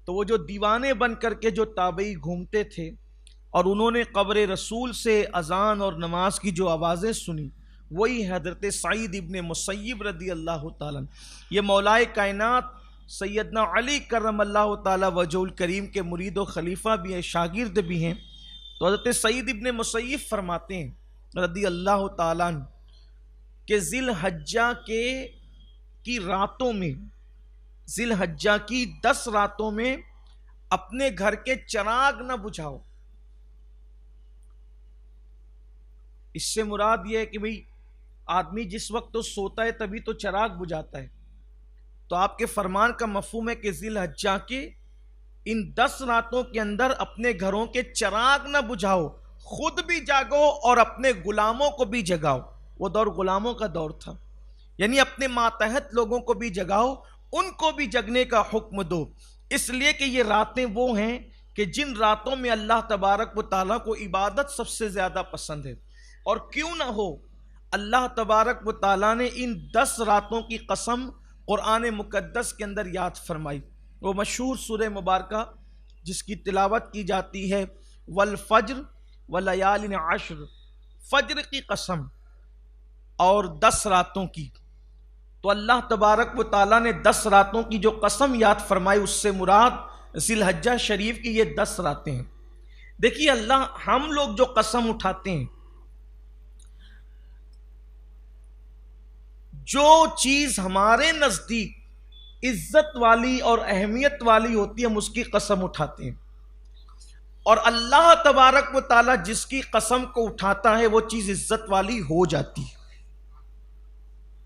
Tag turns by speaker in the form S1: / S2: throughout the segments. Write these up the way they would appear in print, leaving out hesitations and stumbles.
S1: تو وہ جو دیوانے بن کر کے جو تابعی گھومتے تھے اور انہوں نے قبر رسول سے اذان اور نماز کی جو آوازیں سنی، وہی حضرت سعید ابن مسیب رضی اللہ تعالیٰ، یہ مولائے کائنات سیدنا علی کرم اللہ تعالیٰ وجہ الکریم کے مرید و خلیفہ بھی ہیں، شاگرد بھی ہیں۔ تو حضرت سعید ابن مسیب فرماتے ہیں رضی اللہ تعالیٰ کہ ذی الحجہ کی راتوں میں، ذی الحجہ کی 10 راتوں میں اپنے گھر کے چراغ نہ بجھاؤ۔ اس سے مراد یہ ہے کہ بھئی آدمی جس وقت تو سوتا ہے تبھی تو چراغ بجھاتا ہے، تو آپ کے فرمان کا مفہوم ہے کہ ذی الحجہ کے ان 10 راتوں کے اندر اپنے گھروں کے چراغ نہ بجھاؤ، خود بھی جاگو اور اپنے غلاموں کو بھی جگاؤ۔ وہ دور غلاموں کا دور تھا، یعنی اپنے ماتحت لوگوں کو بھی جگاؤ، ان کو بھی جگنے کا حکم دو، اس لیے کہ یہ راتیں وہ ہیں کہ جن راتوں میں اللہ تبارک و تعالیٰ کو عبادت سب سے زیادہ پسند ہے۔ اور کیوں نہ ہو، اللہ تبارک و تعالیٰ نے ان 10 راتوں کی قسم قرآن مقدس کے اندر یاد فرمائی۔ وہ مشہور سورہ مبارکہ جس کی تلاوت کی جاتی ہے، والفجر ولیال عشر، فجر کی قسم اور 10 راتوں کی۔ تو اللہ تبارک و تعالیٰ نے 10 راتوں کی جو قسم یاد فرمائی، اس سے مراد ذی الحجہ شریف کی یہ 10 راتیں ہیں۔ دیکھیے ہم لوگ جو قسم اٹھاتے ہیں، جو چیز ہمارے نزدیک عزت والی اور اہمیت والی ہوتی ہے، ہم اس کی قسم اٹھاتے ہیں، اور اللہ تبارک و تعالیٰ جس کی قسم کو اٹھاتا ہے وہ چیز عزت والی ہو جاتی ہے۔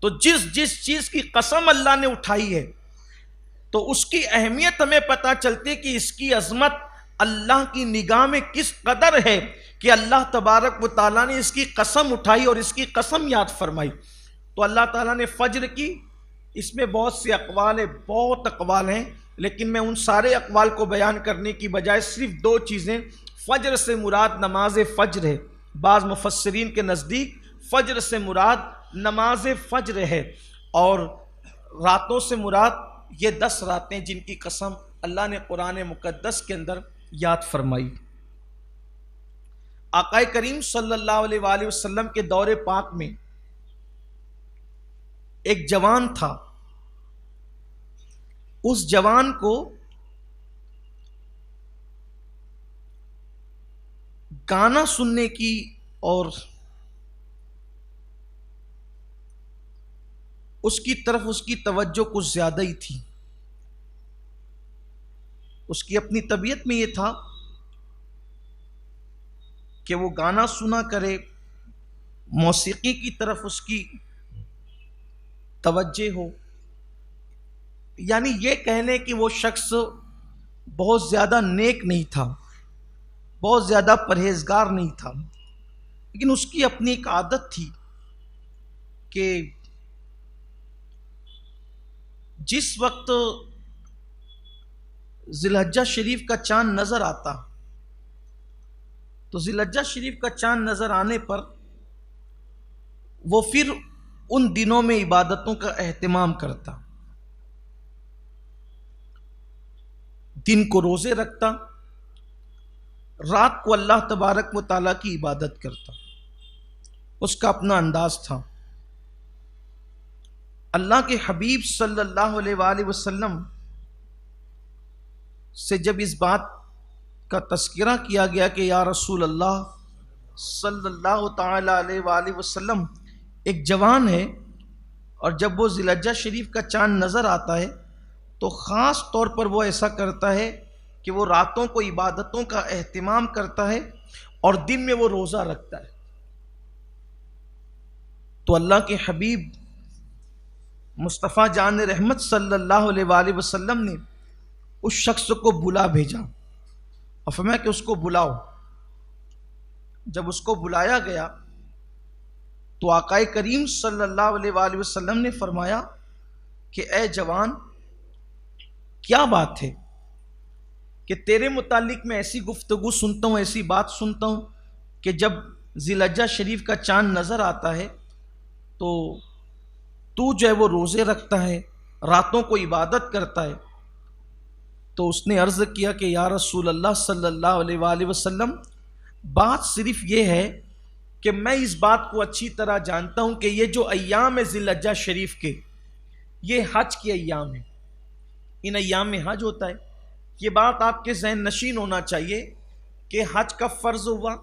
S1: تو جس چیز کی قسم اللہ نے اٹھائی ہے تو اس کی اہمیت ہمیں پتہ چلتی ہے کہ اس کی عظمت اللہ کی نگاہ میں کس قدر ہے کہ اللہ تبارک و تعالیٰ نے اس کی قسم اٹھائی اور اس کی قسم یاد فرمائی۔ تو اللہ تعالیٰ نے فجر کی، اس میں بہت سے اقوال ہیں، بہت اقوال ہیں، لیکن میں ان سارے اقوال کو بیان کرنے کی بجائے صرف 2 چیزیں، فجر سے مراد نماز فجر ہے، بعض مفسرین کے نزدیک فجر سے مراد نماز فجر ہے، اور راتوں سے مراد یہ 10 راتیں جن کی قسم اللہ نے قرآن مقدس کے اندر یاد فرمائی۔ آقا کریم صلی اللہ علیہ وآلہ وسلم کے دور پاک میں ایک جوان تھا، اس جوان کو گانا سننے کی اور اس کی طرف اس کی توجہ کچھ زیادہ ہی تھی۔ اس کی اپنی طبیعت میں یہ تھا کہ وہ گانا سنا کرے، موسیقی کی طرف اس کی توجہ ہو، یعنی یہ کہنے کہ وہ شخص بہت زیادہ نیک نہیں تھا، بہت زیادہ پرہیزگار نہیں تھا، لیکن اس کی اپنی ایک عادت تھی کہ جس وقت ذی الحجہ شریف کا چاند نظر آتا، تو ذی الحجہ شریف کا چاند نظر آنے پر وہ پھر ان دنوں میں عبادتوں کا اہتمام کرتا، دن کو روزے رکھتا، رات کو اللہ تبارک و تعالیٰ کی عبادت کرتا۔ اس کا اپنا انداز تھا۔ اللہ کے حبیب صلی اللہ علیہ وآلہ وسلم سے جب اس بات کا تذکرہ کیا گیا کہ یا رسول اللہ صلی اللہ تعالی علیہ وآلہ وسلم، ایک جوان ہے اور جب وہ ذی الحجہ شریف کا چاند نظر آتا ہے تو خاص طور پر وہ ایسا کرتا ہے کہ وہ راتوں کو عبادتوں کا اہتمام کرتا ہے اور دن میں وہ روزہ رکھتا ہے۔ تو اللہ کے حبیب مصطفیٰ جان رحمت صلی اللہ علیہ وآلہ وسلم نے اس شخص کو بلا بھیجا اور فرمایا کہ اس کو بلاؤ۔ جب اس کو بلایا گیا تو آقا کریم صلی اللہ علیہ وآلہ وسلم نے فرمایا کہ اے جوان، کیا بات ہے کہ تیرے متعلق میں ایسی گفتگو سنتا ہوں، ایسی بات سنتا ہوں کہ جب ذی الحجہ شریف کا چاند نظر آتا ہے تو جو ہے وہ روزے رکھتا ہے، راتوں کو عبادت کرتا ہے۔ تو اس نے عرض کیا کہ یا رسول اللہ صلی اللہ علیہ وآلہ وسلم، بات صرف یہ ہے کہ میں اس بات کو اچھی طرح جانتا ہوں کہ یہ جو ایام ذی الحجہ شریف کے، یہ حج کے ایام ہیں، ان ایام میں حج ہوتا ہے۔ یہ بات آپ کے ذہن نشین ہونا چاہیے کہ حج کب فرض ہوا۔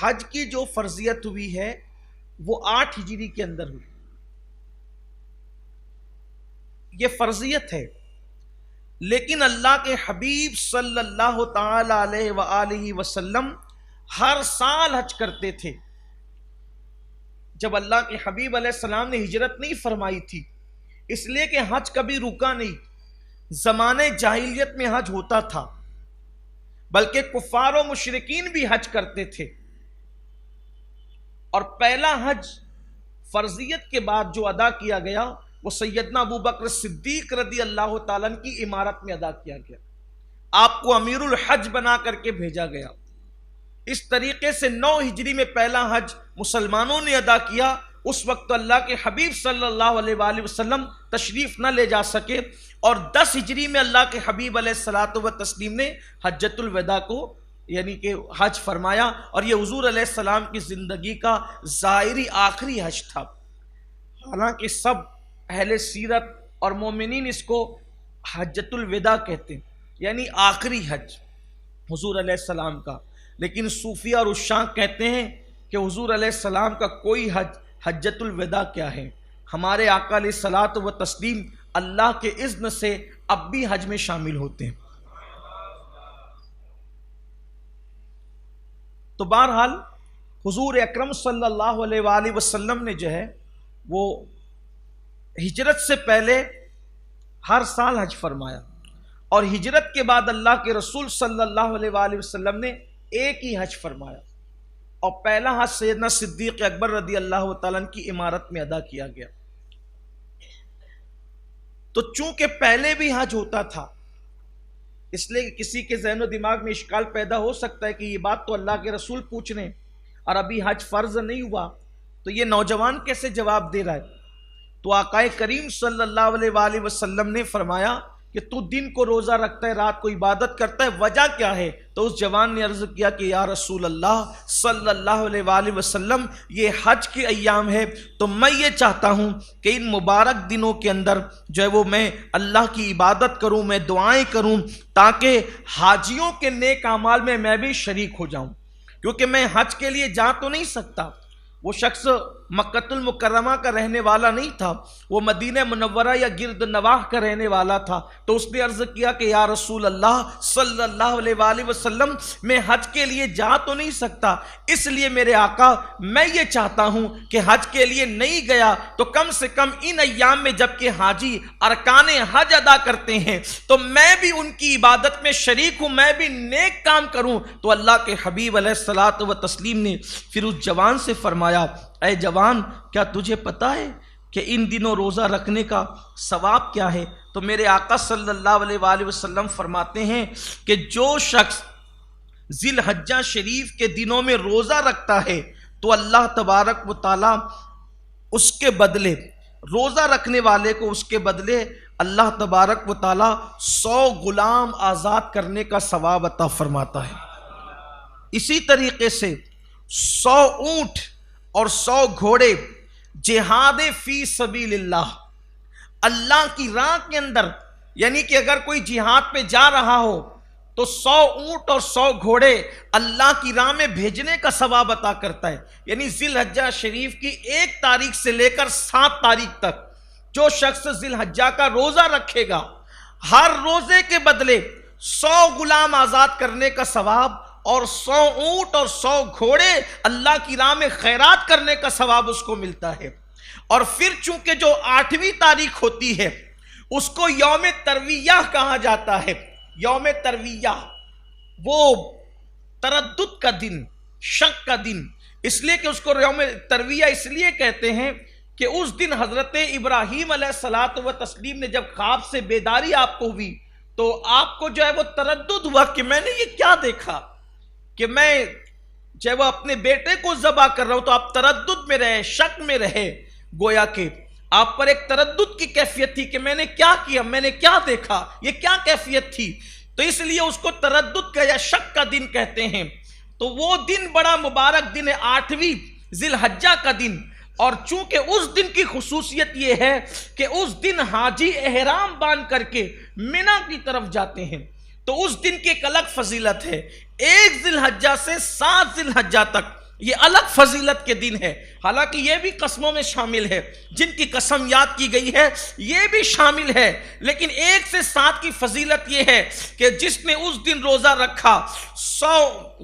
S1: حج کی جو فرضیت ہوئی ہے وہ 8 ہجری کے اندر ہوئی، یہ فرضیت ہے۔ لیکن اللہ کے حبیب صلی اللہ تعالی علیہ وآلہ وسلم ہر سال حج کرتے تھے۔ جب اللہ کے حبیب علیہ السلام نے ہجرت نہیں فرمائی تھی، اس لیے کہ حج کبھی رکا نہیں۔ زمانے جاہلیت میں حج ہوتا تھا، بلکہ کفار و مشرکین بھی حج کرتے تھے۔ اور پہلا حج فرضیت کے بعد جو ادا کیا گیا وہ سیدنا ابو بکر صدیق رضی اللہ تعالیٰ عنہ کی امارت میں ادا کیا گیا۔ آپ کو امیر الحج بنا کر کے بھیجا گیا۔ اس طریقے سے 9 ہجری میں پہلا حج مسلمانوں نے ادا کیا۔ اس وقت اللہ کے حبیب صلی اللہ علیہ وآلہ وسلم تشریف نہ لے جا سکے، اور 10 ہجری میں اللہ کے حبیب علیہ الصلاۃ والتسلیم نے حجۃ الوداع کو یعنی کہ حج فرمایا، اور یہ حضور علیہ السلام کی زندگی کا ظاہری آخری حج تھا۔ حالانکہ سب اہل سیرت اور مومنین اس کو حجۃ الوداع کہتے ہیں، یعنی آخری حج حضور علیہ السلام کا، لیکن صوفیہ اور عشاق کہتے ہیں کہ حضور علیہ السلام کا کوئی حج حجۃ الوداع کیا ہے۔ ہمارے آقا علیہ الصلاۃ والتسلیم اللہ کے اذن سے اب بھی حج میں شامل ہوتے ہیں۔ تو بہرحال حضور اکرم صلی اللہ علیہ وآلہ وسلم نے جو ہے وہ ہجرت سے پہلے ہر سال حج فرمایا، اور ہجرت کے بعد اللہ کے رسول صلی اللہ علیہ وآلہ وسلم نے ایک ہی حج فرمایا، اور پہلا حج سیدنا صدیق اکبر رضی اللہ تعالیٰ عنہ کی امارت میں ادا کیا گیا۔ تو چونکہ پہلے بھی حج ہوتا تھا، اس لیے کہ کسی کے ذہن و دماغ میں اشکال پیدا ہو سکتا ہے کہ یہ بات تو اللہ کے رسول پوچھ رہے ہیں اور ابھی حج فرض نہیں ہوا، تو یہ نوجوان کیسے جواب دے رہا ہے؟ تو آقا کریم صلی اللہ علیہ وآلہ وسلم نے فرمایا کہ تو دن کو روزہ رکھتا ہے، رات کو عبادت کرتا ہے، وجہ کیا ہے؟ تو اس جوان نے عرض کیا کہ یا رسول اللہ صلی اللہ علیہ وآلہ وسلم، یہ حج کے ایام ہے، تو میں یہ چاہتا ہوں کہ ان مبارک دنوں کے اندر جو ہے وہ میں اللہ کی عبادت کروں، میں دعائیں کروں، تاکہ حاجیوں کے نیک اعمال میں میں بھی شریک ہو جاؤں، کیونکہ میں حج کے لیے جا تو نہیں سکتا۔ وہ شخص مکہ المکرمہ کا رہنے والا نہیں تھا، وہ مدینہ منورہ یا گرد نواح کا رہنے والا تھا۔ تو اس نے عرض کیا کہ یا رسول اللہ صلی اللہ علیہ وآلہ وسلم، میں حج کے لیے جا تو نہیں سکتا، اس لیے میرے آقا میں یہ چاہتا ہوں کہ حج کے لیے نہیں گیا تو کم سے کم ان ایام میں جب کہ حاجی ارکان حج ادا کرتے ہیں تو میں بھی ان کی عبادت میں شریک ہوں، میں بھی نیک کام کروں۔ تو اللہ کے حبیب علیہ الصلاۃ والتسلیم نے پھر اس جوان سے فرمایا، اے جوان، کیا تجھے پتا ہے کہ ان دنوں روزہ رکھنے کا ثواب کیا ہے؟ تو میرے آقا صلی اللہ علیہ وآلہ وسلم فرماتے ہیں کہ جو شخص ذی الحجہ شریف کے دنوں میں روزہ رکھتا ہے تو اللہ تبارک و تعالی اس کے بدلے، روزہ رکھنے والے کو اس کے بدلے اللہ تبارک و تعالی 100 غلام آزاد کرنے کا ثواب عطا فرماتا ہے۔ اسی طریقے سے 100 اونٹ اور 100 گھوڑے جہاد فی سبیل اللہ، اللہ کی راہ کے اندر، یعنی کہ اگر کوئی جہاد پہ جا رہا ہو تو 100 اونٹ اور 100 گھوڑے اللہ کی راہ میں بھیجنے کا ثواب عطا کرتا ہے۔ یعنی ذی الحجہ شریف کی 1 تاریخ سے لے کر 7 تاریخ تک جو شخص ذی الحجہ کا روزہ رکھے گا، ہر روزے کے بدلے 100 غلام آزاد کرنے کا ثواب اور 100 اونٹ اور 100 گھوڑے اللہ کی راہ میں خیرات کرنے کا ثواب اس کو ملتا ہے۔ اور پھر چونکہ جو 8ویں تاریخ ہوتی ہے اس کو یوم ترویہ کہا جاتا ہے۔ یوم ترویہ وہ تردد کا دن، شک کا دن، اس لیے کہ اس کو یوم ترویہ اس لیے کہتے ہیں کہ اس دن حضرت ابراہیم علیہ الصلاۃ والتسلیم نے جب خواب سے بیداری آپ کو ہوئی تو آپ کو جو ہے وہ تردد ہوا کہ میں نے یہ کیا دیکھا کہ میں جب وہ اپنے بیٹے کو ذبح کر رہا ہوں، تو آپ تردد میں رہے، شک میں رہے، گویا کہ آپ پر ایک تردد کی کیفیت تھی کہ میں نے کیا کیا، میں نے کیا دیکھا، یہ کیا کیفیت تھی، تو اس لیے اس کو تردد کا یا شک کا دن کہتے ہیں۔ تو وہ دن بڑا مبارک دن ہے، 8ویں ذی الحجہ کا دن، اور چونکہ اس دن کی خصوصیت یہ ہے کہ اس دن حاجی احرام باندھ کر کے منی کی طرف جاتے ہیں، تو اس دن کی ایک الگ فضیلت ہے۔ 1 ذی الحجہ سے 7 ذی الحجہ تک یہ الگ فضیلت کے دن ہے، حالانکہ یہ بھی قسموں میں شامل ہے، جن کی قسم یاد کی گئی ہے یہ بھی شامل ہے، لیکن 1 سے 7 کی فضیلت یہ ہے کہ جس نے اس دن روزہ رکھا 100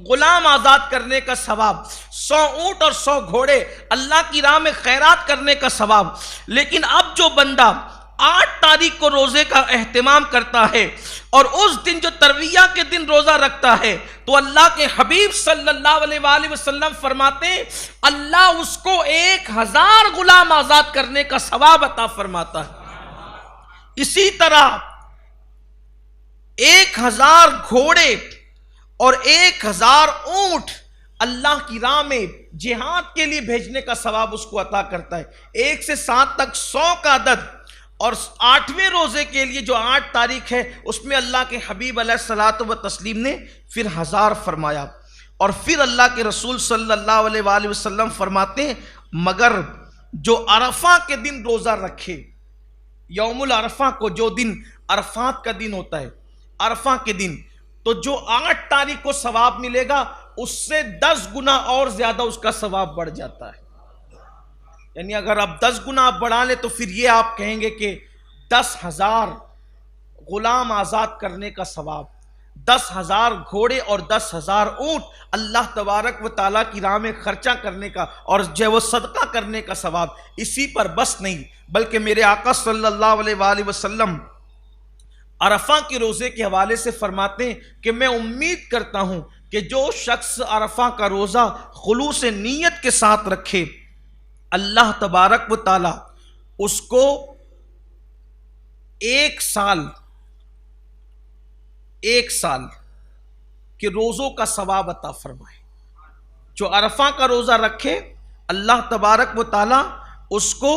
S1: غلام آزاد کرنے کا ثواب، 100 اونٹ اور 100 گھوڑے اللہ کی راہ میں خیرات کرنے کا ثواب۔ لیکن اب جو بندہ 8 تاریخ کو روزے کا اہتمام کرتا ہے اور اس دن جو ترویہ کے دن روزہ رکھتا ہے، تو اللہ کے حبیب صلی اللہ علیہ وآلہ وسلم فرماتے ہیں اللہ اس کو 1000 غلام آزاد کرنے کا ثواب عطا فرماتا ہے۔ اسی طرح 1000 گھوڑے اور 1000 اونٹ اللہ کی راہ میں جہاد کے لیے بھیجنے کا ثواب اس کو عطا کرتا ہے۔ 1 سے 7 تک 100 کا عدد، اور 8ویں روزے کے لیے جو 8 تاریخ ہے اس میں اللہ کے حبیب علیہ الصلوۃ والتسلیم نے پھر 1000 فرمایا، اور پھر اللہ کے رسول صلی اللہ علیہ وآلہ وسلم فرماتے ہیں مگر جو عرفہ کے دن روزہ رکھے، یوم العرفہ کو، جو دن عرفات کا دن ہوتا ہے، عرفہ کے دن، تو جو 8 تاریخ کو ثواب ملے گا اس سے 10 گنا اور زیادہ اس کا ثواب بڑھ جاتا ہے۔ یعنی اگر آپ 10 گنا آپ بڑھا لیں تو پھر یہ آپ کہیں گے کہ 10,000 غلام آزاد کرنے کا ثواب، 10,000 گھوڑے اور 10,000 اونٹ اللہ تبارک و تعالیٰ کی راہ میں خرچہ کرنے کا اور جو وہ صدقہ کرنے کا ثواب۔ اسی پر بس نہیں، بلکہ میرے آقا صلی اللہ علیہ وآلہ وسلم عرفہ کے روزے کے حوالے سے فرماتے ہیں کہ میں امید کرتا ہوں کہ جو شخص عرفہ کا روزہ خلوص نیت کے ساتھ رکھے، اللہ تبارک و تعالی اس کو 1 سال کے روزوں کا ثواب عطا فرمائے۔ جو عرفہ کا روزہ رکھے اللہ تبارک و تعالی اس کو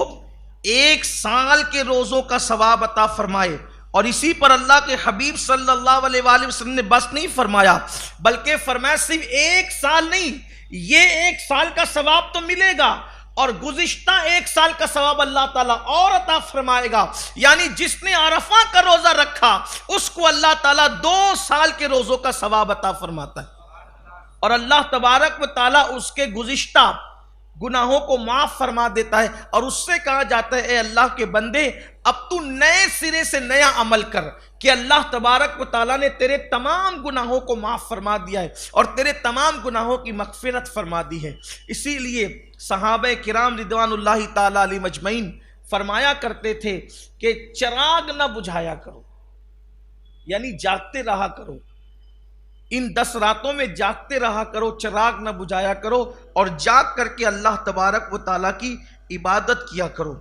S1: 1 سال کے روزوں کا ثواب عطا فرمائے۔ اور اسی پر اللہ کے حبیب صلی اللہ علیہ وآلہ وسلم نے بس نہیں فرمایا، بلکہ فرمایا صرف 1 سال نہیں، یہ 1 سال کا ثواب تو ملے گا اور گزشتہ 1 سال کا ثواب اللہ تعالیٰ اور عطا فرمائے گا۔ یعنی جس نے عرفہ کا روزہ رکھا اس کو اللہ تعالیٰ 2 سال کے روزوں کا ثواب عطا فرماتا ہے، اور اللہ تبارک و تعالیٰ اس کے گزشتہ گناہوں کو معاف فرما دیتا ہے، اور اس سے کہا جاتا ہے اے اللہ کے بندے اب تو نئے سرے سے نیا عمل کر، کہ اللہ تبارک و تعالیٰ نے تیرے تمام گناہوں کو معاف فرما دیا ہے اور تیرے تمام گناہوں کی مغفرت فرما دی ہے۔ اسی لیے صحابہ کرام رضوان اللہ تعالیٰ علیہ مجمعین فرمایا کرتے تھے کہ چراغ نہ بجھایا کرو، یعنی جاگتے رہا کرو، ان 10 راتوں میں جاگتے رہا کرو، چراغ نہ بجھایا کرو، اور جاگ کر کے اللہ تبارک و تعالیٰ کی عبادت کیا کرو۔